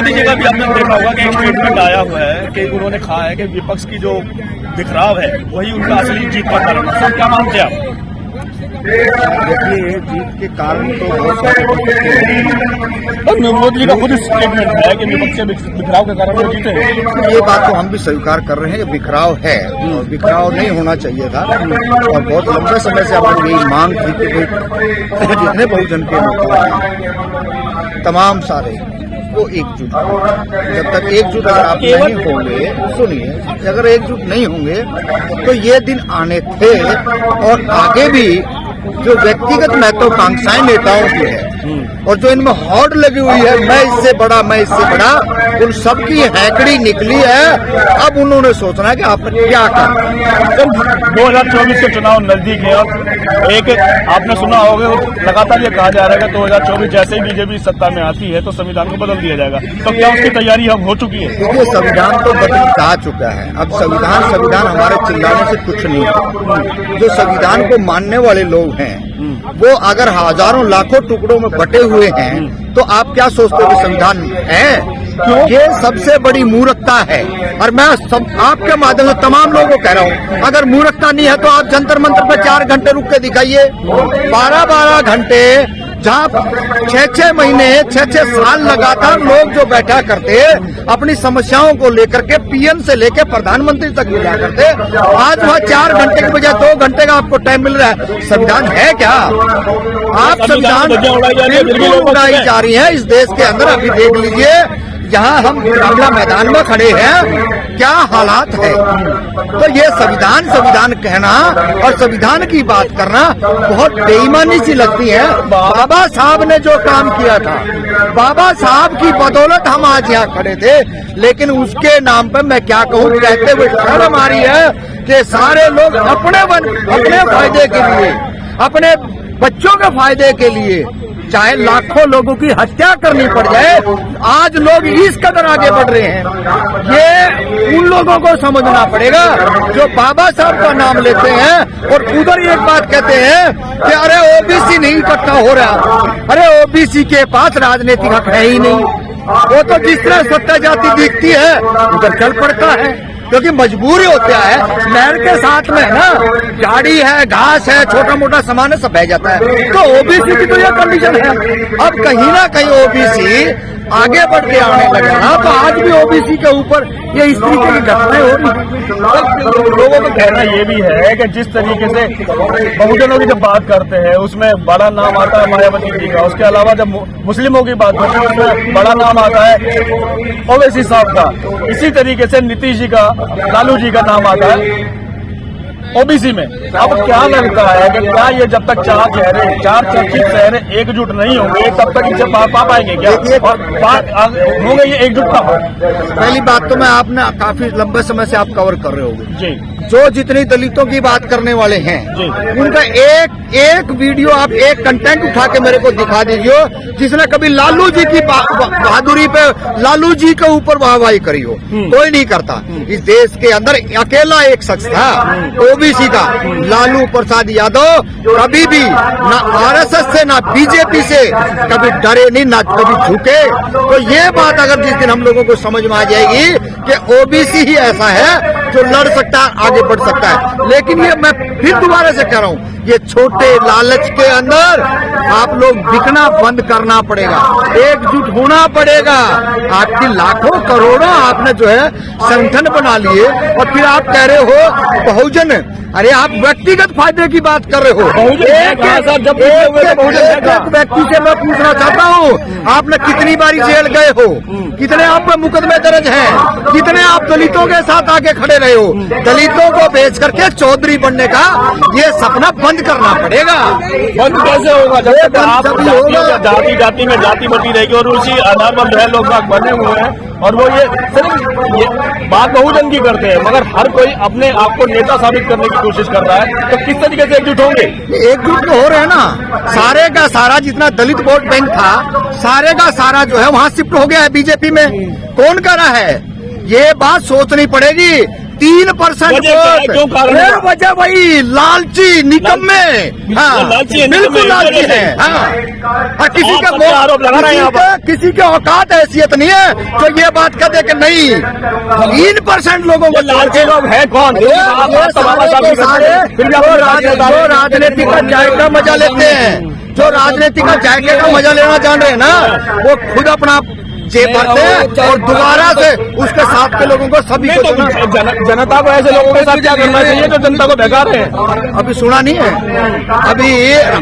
मोदी जी का भी आपने देखा होगा कि एक स्टेटमेंट आया हुआ है कि उन्होंने कहा है कि विपक्ष की जो बिखराव है वही उनका असली जीत का कारण है। सर क्या मानते हैं आप? देखिए, जीत के कारण तो बहुत सारे मोदी जी का खुद स्टेटमेंट है कि विपक्ष के बिखराव के कारण वो जीते हैं। ये बात तो हम भी स्वीकार कर रहे हैं कि बिखराव है और बिखराव नहीं होना चाहिए था। और बहुत लंबे समय से हमारी यही मांग थी कि जितने बहुजन के नेता हैं तमाम सारे वो एकजुट, जब तक एकजुट अगर आप नहीं होंगे, सुनिए, अगर एकजुट नहीं होंगे तो ये दिन आने थे और आगे भी जो व्यक्तिगत महत्वाकांक्षाएं नेताओं की है और जो इनमें हौड़ लगी हुई है, मैं इससे बड़ा, उन सबकी हैकड़ी निकली है। अब उन्होंने सोचना है कि आप क्या करें। 2024 के चुनाव नजदीक है और एक आपने सुना होगा लगातार ये कहा जा रहा है कि 2024 जैसे ही बीजेपी सत्ता में आती है तो संविधान को बदल दिया जाएगा। तो क्या उसकी तैयारी अब हो चुकी है? देखिए, संविधान तो बदल जा चुका है। अब संविधान हमारे चिल्लाने से कुछ नहीं है। जो संविधान को मानने वाले लोग हैं वो अगर हजारों लाखों टुकड़ों में बटे हुए हैं तो आप क्या सोचते हो कि संविधान है? ये सबसे बड़ी मूर्खता है। और मैं आपके माध्यम से तमाम लोगों को कह रहा हूँ, अगर मूर्खता नहीं है तो आप जंतर मंतर पर 4 घंटे रुक के दिखाइए। 12-12 घंटे, जहाँ 6-6 महीने, 6-6 साल लगातार लोग जो बैठा करते अपनी समस्याओं को लेकर के पीएम से लेकर प्रधानमंत्री तक मिला करते, आज वह 4 घंटे के बजाय 2 घंटे का आपको टाइम मिल रहा है। संविधान है क्या? आप संविधान उड़ाई जा रही है इस देश के अंदर। अभी देख लीजिए, यहाँ हम रामला मैदान में खड़े हैं, क्या हालात है। तो ये संविधान कहना और संविधान की बात करना बहुत बेईमानी सी लगती है। बाबा साहब ने जो काम किया था, बाबा साहब की बदौलत हम आज यहाँ खड़े थे, लेकिन उसके नाम पर मैं क्या कहूँ, कहते हुए शर्म आ रही है कि सारे लोग अपने फायदे के लिए, अपने बच्चों के फायदे के लिए चाहे लाखों लोगों की हत्या करनी पड़ जाए, आज लोग इस कदर आगे बढ़ रहे हैं। ये उन लोगों को समझना पड़ेगा जो बाबा साहब का नाम लेते हैं और उधर एक बात कहते हैं कि अरे ओबीसी नहीं इकट्ठा हो रहा। अरे ओबीसी के पास राजनीतिक हक है ही नहीं। वो तो जिस तरह सत्ता जाति दिखती है उधर चल पड़ता है, क्योंकि मजबूरी होता है। नहर के साथ में है ना, झाड़ी है, घास है, छोटा मोटा सामान है, सब बह जाता है। तो ओबीसी की तो यह कंडीशन है। अब कहीं ना कहीं ओबीसी आगे बढ़ के आने लगा ना, तो आज भी ओबीसी के ऊपर ये इस तरीके की घटनाएं हो रही। लोगों का कहना ये भी है कि जिस तरीके से बहुजनों की जब बात करते हैं उसमें बड़ा नाम आता है मायावती जी का, उसके अलावा जब मुस्लिमों की बात करते हैं उसमें बड़ा नाम आता है ओवैसी साहब का, इसी तरीके से नीतीश जी का, लालू जी का नाम आता है ओबीसी में। अब क्या लगता है कि क्या ये जब तक 4 चर्चित चेहरे एकजुट नहीं होंगे तब तक इसे पा पाएंगे क्या? और बात होंगे ये एकजुट का हो? पहली बात तो मैं आपने काफी लंबे समय से आप कवर कर रहे होंगे जी, जो जितनी दलितों की बात करने वाले हैं उनका एक वीडियो आप एक कंटेंट उठा के मेरे को दिखा दीजिए जिसने कभी लालू जी की बहादुरी पे, लालू जी के ऊपर वाहवाही करी हो। कोई नहीं करता। इस देश के अंदर अकेला एक शख्स था ओबीसी का, लालू प्रसाद यादव। कभी भी ना आरएसएस से ना बीजेपी से कभी डरे नहीं, ना कभी झुके। तो ये बात अगर जिस दिन हम लोगों को समझ में आ जाएगी कि ओबीसी ही ऐसा है जो लड़ सकता है, आगे बढ़ सकता है। लेकिन ये मैं फिर दोबारा से कह रहा हूँ, ये छोटे लालच के अंदर आप लोग बिकना बंद करना पड़ेगा, एकजुट होना पड़ेगा। आपकी लाखों करोड़ों आपने जो है संगठन बना लिए और फिर आप कह रहे हो बहुजन। अरे आप व्यक्तिगत फायदे की बात कर रहे हो। एक व्यक्ति से मैं पूछना चाहता हूँ, आपने कितनी बारी जेल गए हो, कितने आप पे मुकदमे दर्ज हैं, कितने आप दलितों के साथ आगे खड़े रहे हो। दलितों को बेच करके चौधरी बनने का ये सपना बंद करना पड़ेगा। बंद कैसे होगा जब तक आप जाति में जाति बटी रहेगी और उसी आधार पर जो है लोग बने हुए हैं। और वो ये सिर्फ ये बात बहुजन की करते हैं, मगर हर कोई अपने आप को नेता साबित करने की कोशिश कर रहा है। तो किस तरीके से एकजुट होंगे? एकजुट तो हो रहे हैं ना। सारे का सारा जितना दलित वोट बैंक था, सारे का सारा जो है वहाँ शिफ्ट हो गया है बीजेपी में। कौन कर रहा है? ये बात सोचनी पड़ेगी। 3% क्यों कारण है? वजह वही लालची निकम्मे, हाँ बिल्कुल लालची है। हाँ किसी का आरोप लगा रहे हैं यहाँ पर। किसी के औकात हैसियत नहीं है जो ये बात कर दे कि नहीं 3% लोगों को लालची लोग हैं कौन? जो राजनीति का जायका मजा लेते हैं, जो राजनीति का जायके का मजा लेना जान रहे हैं ना, वो खुद अपना जेब भरते हैं और दोबारा से उसके साथ के लोगों को सभी को जनता को ऐसे लोगों के साथ क्या करना चाहिए जो जनता को भगा रहे हैं? अभी सुना नहीं है। अभी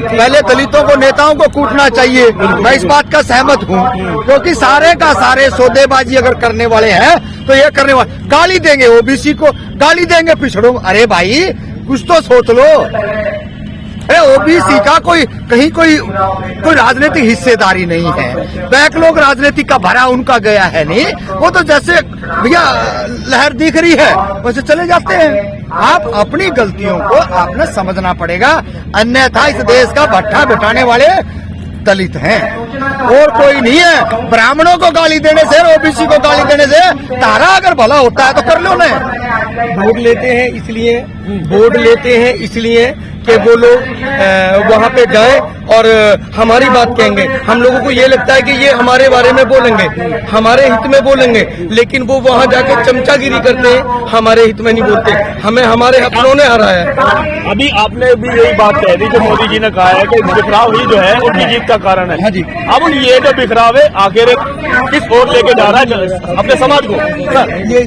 पहले दलितों को नेताओं को कूटना चाहिए, मैं इस बात का सहमत हूँ, क्योंकि सारे का सारे सौदेबाजी अगर करने वाले हैं तो ये करने वाले गाली देंगे, ओबीसी को गाली देंगे, पिछड़ों। अरे भाई कुछ तो सोच लो। ओबीसी का कोई कहीं कोई राजनीतिक हिस्सेदारी नहीं है। बैक लोग राजनीति का भरा उनका गया है नहीं, वो तो जैसे भैया लहर दिख रही है वैसे चले जाते हैं। आप अपनी गलतियों को आपने समझना पड़ेगा, अन्यथा इस देश का भट्ठा बिठाने वाले दलित हैं और कोई नहीं है। ब्राह्मणों को गाली देने से, ओबीसी को गाली देने से तारा अगर भला होता है तो कर लो ना। वोट लेते हैं इसलिए कि वो लोग वहाँ पे जाए और हमारी बात कहेंगे। हम लोगों को ये लगता है कि ये हमारे बारे में बोलेंगे, हमारे हित में बोलेंगे, लेकिन वो वहाँ जाके चमचागिरी करते हैं, हमारे हित में नहीं बोलते। हमें हमारे अपनों ने हराया है। अभी आपने भी यही बात कह दी जो मोदी जी ने कहा है कि बिखराव ही जो है उनकी जीत का कारण है। हाँ जी। अब ये जो बिखराव है आखिर किस ओर लेके जा रहा है अपने समाज को? ये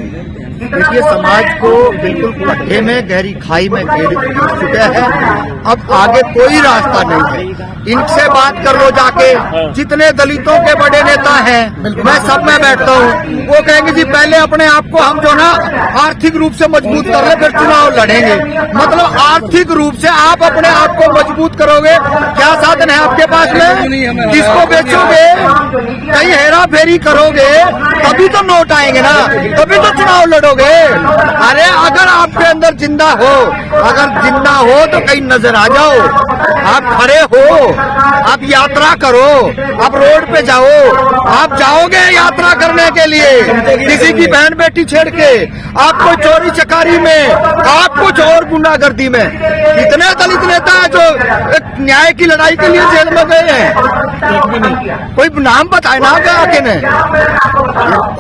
देखिए समाज को बिल्कुल गड्ढे में, गहरी खाई में घिर चुके हैं। अब आगे कोई रास्ता नहीं है। इनसे बात कर लो जाके, जितने दलितों के बड़े नेता हैं, मैं सब में बैठता हूँ, वो कहेंगे जी पहले अपने आप को हम जो ना आर्थिक रूप से मजबूत कर ले, फिर चुनाव लड़ेंगे। मतलब आर्थिक रूप से आप अपने आप को मजबूत करोगे, क्या साधन है आपके पास में? किसको बेचोगे? कहीं हेरा फेरी करोगे तभी तो नोट आएंगे ना, तभी तो चुनाव लड़ोगे। अरे अगर आपके अंदर जिंदा हो, तो कहीं नजर आ जाओ। आप खड़े हो, आप यात्रा करो, आप रोड पे जाओ, आप जाओगे यात्रा करने के लिए किसी की बहन बेटी छेड़ के, आप कोई चोरी चकारी में, आप कुछ और गुंडागर्दी में। इतने दलित नेता है जो एक न्याय की लड़ाई के लिए जेल में गए हैं, कोई नाम बताए ना आके ने।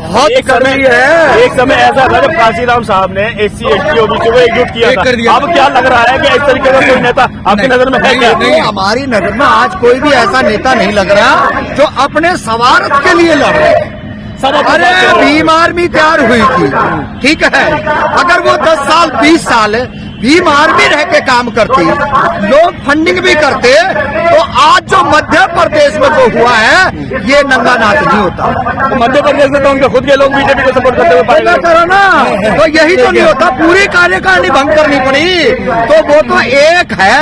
बहुत कमी है। एक समय ऐसा था जब काशीराम साहब ने SC ST OBC को एकजुट किया था। अब क्या लग रहा है कि इस तरीके का कोई नेता आपकी नजर में है क्या? हमारी नजर में आज कोई भी ऐसा नेता नहीं लग रहा जो अपने स्वार्थ के लिए लड़ रहे हैं। अरे भीम आर्मी तैयार हुई थी, ठीक है, अगर वो 10 साल 20 साल भीम आर्मी रह के काम करती, लोग फंडिंग भी करते, तो आज जो मध्य प्रदेश में जो हुआ है ये नंगा नाच नहीं होता। तो मध्य प्रदेश में तो उनके खुद के लोग बीजेपी को सपोर्ट करते हुए पाएंगे। करो ना, तो यही तो नहीं होता। पूरी कार्यकारिणी भंग करनी पड़ी, तो वो तो एक है।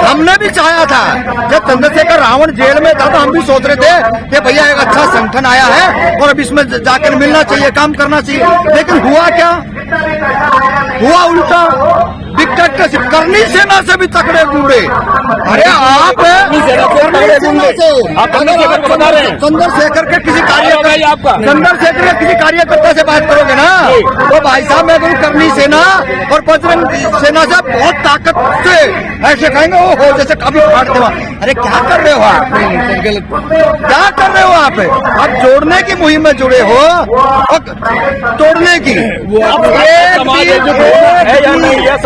हमने भी चाहा था जब चंद्रशेखर रावण जेल में था तो हम भी सोच रहे थे कि भैया एक अच्छा संगठन आया है और अब इसमें जाकर मिलना चाहिए, काम करना चाहिए, लेकिन हुआ क्या? हुआ उल्टा। डिक्टेटरशिप करनी सेना से भी तकड़े गुंडे। अरे आप चंद्रशेखर के किसी कार्यकर्ता से बात करोगे ना, तो भाई साहब मैं कहूँ करनी सेना और बजरंग सेना से बहुत ताकत से ऐसे कहेंगे वो हो जैसे कभी फाड़ते हुआ। अरे क्या कर रहे हो आप? क्या कर रहे हो आप? आप जोड़ने की मुहिम में जुड़े हो और तोड़ने की।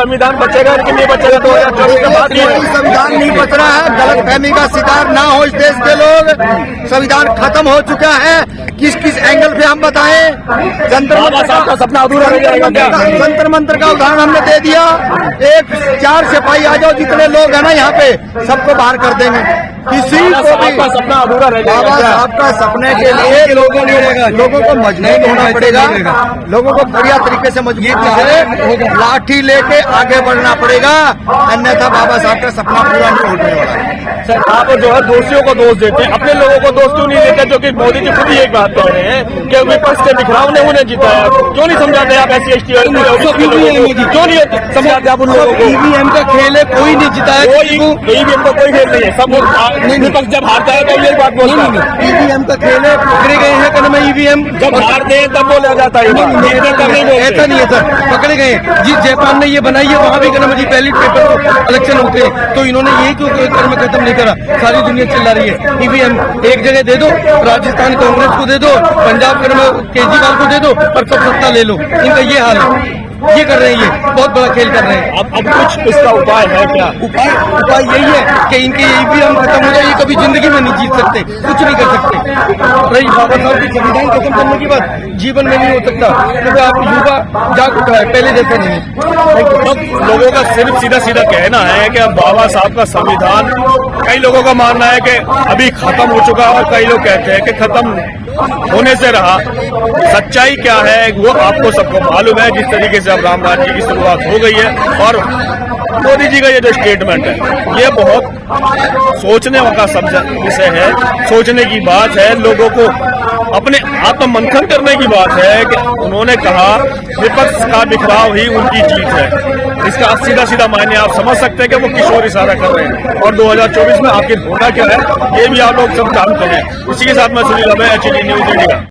संविधान बचेगा कि नहीं बचेगा? 2024 के बाद संविधान नहीं बच रहा है। गलत फहमी का शिकार ना हो इस देश के लोग। संविधान खत्म हो चुका है। किस किस एंगल से हम बताएं? जंतर मंतर का सपना अधूरा रह जाएगा। जंतर मंतर का उदाहरण हमने दे दिया। एक 4 सिपाही आ जाओ, जितने लोग हैं ना यहाँ पे सबको बाहर कर देंगे। किसी को भी सपना अधूरा रह जाएगा। बाबा साहब का सपने के लिए लोगों को मजबूत होना पड़ेगा। लोगों को बढ़िया तरीके से मजबूत से लाठी लेके आगे बढ़ना पड़ेगा, अन्यथा बाबा साहब का सपना पूरा नहीं होने वाला। सर आप जो है दोषियों को दोष देते हैं, अपने लोगों को दोष क्यों नहीं देते? जो कि मोदी जी खुद ही एक बात कह रहे हैं कि विपक्ष के बिखराव ने उन्हें जिताया। क्यों नहीं समझाते आप SC ST क्यों नहीं समझाते आप उन लोगों को? EVM का खेल है, कोई नहीं जिताया। EVM का कोई खेल नहीं है। सब विपक्ष जब हारता है तो ये बात बोलता है। ईवीएम का खेल है, पकड़े गए हैं कदम ईवीएम। जब हारते हैं तब बोला जाता है, ऐसा नहीं है सर, पकड़े गए हैं। जिस जापान ने ये बनाई है वहाँ भी कदम जी बैलेट पेपर इलेक्शन होते हैं, तो इन्होंने यही क्यों कर्म खत्म नहीं करा? सारी दुनिया चिल्ला रही है ईवीएम एक जगह दे दो, राजस्थान कांग्रेस को दे दो, पंजाब केजरीवाल को दे दो और सब सत्ता ले लो। इनका ये हाल है, ये कर रहे हैं, ये बहुत बड़ा खेल कर रहे हैं। अब कुछ इसका उपाय है क्या? उपाय यही है कि इनके ईवीएम खत्म हो जाए, ये कभी जिंदगी में नहीं जीत सकते, कुछ नहीं कर सकते। रही बाबा साहब की संविधान खत्म करने की बात, जीवन में नहीं हो सकता, क्योंकि आप युवा जाग उठा है, पहले जैसा नहीं। अब लोगों का सिर्फ सीधा सीधा कहना है कि अब बाबा साहब का संविधान, कई लोगों का मानना है कि अभी खत्म हो चुका है और कई लोग कहते हैं कि खत्म होने से रहा। सच्चाई क्या है वो आपको सबको मालूम है। जिस तरीके से अब राम राज्य की शुरुआत हो गई है और मोदी जी का ये जो स्टेटमेंट है, ये बहुत सोचने का विषय है, सोचने की बात है। लोगों को अपने आत्ममंथन करने की बात है कि उन्होंने कहा विपक्ष का बिखराव ही उनकी जीत है। इसका सीधा सीधा मायने आप समझ सकते हैं कि वो किस ओर इशारा कर रहे हैं और 2024 में आखिर होना क्या है ये भी आप लोग सब जानते हैं। इसी के साथ मैं सुनील अभय, HT न्यूज़ इंडिया।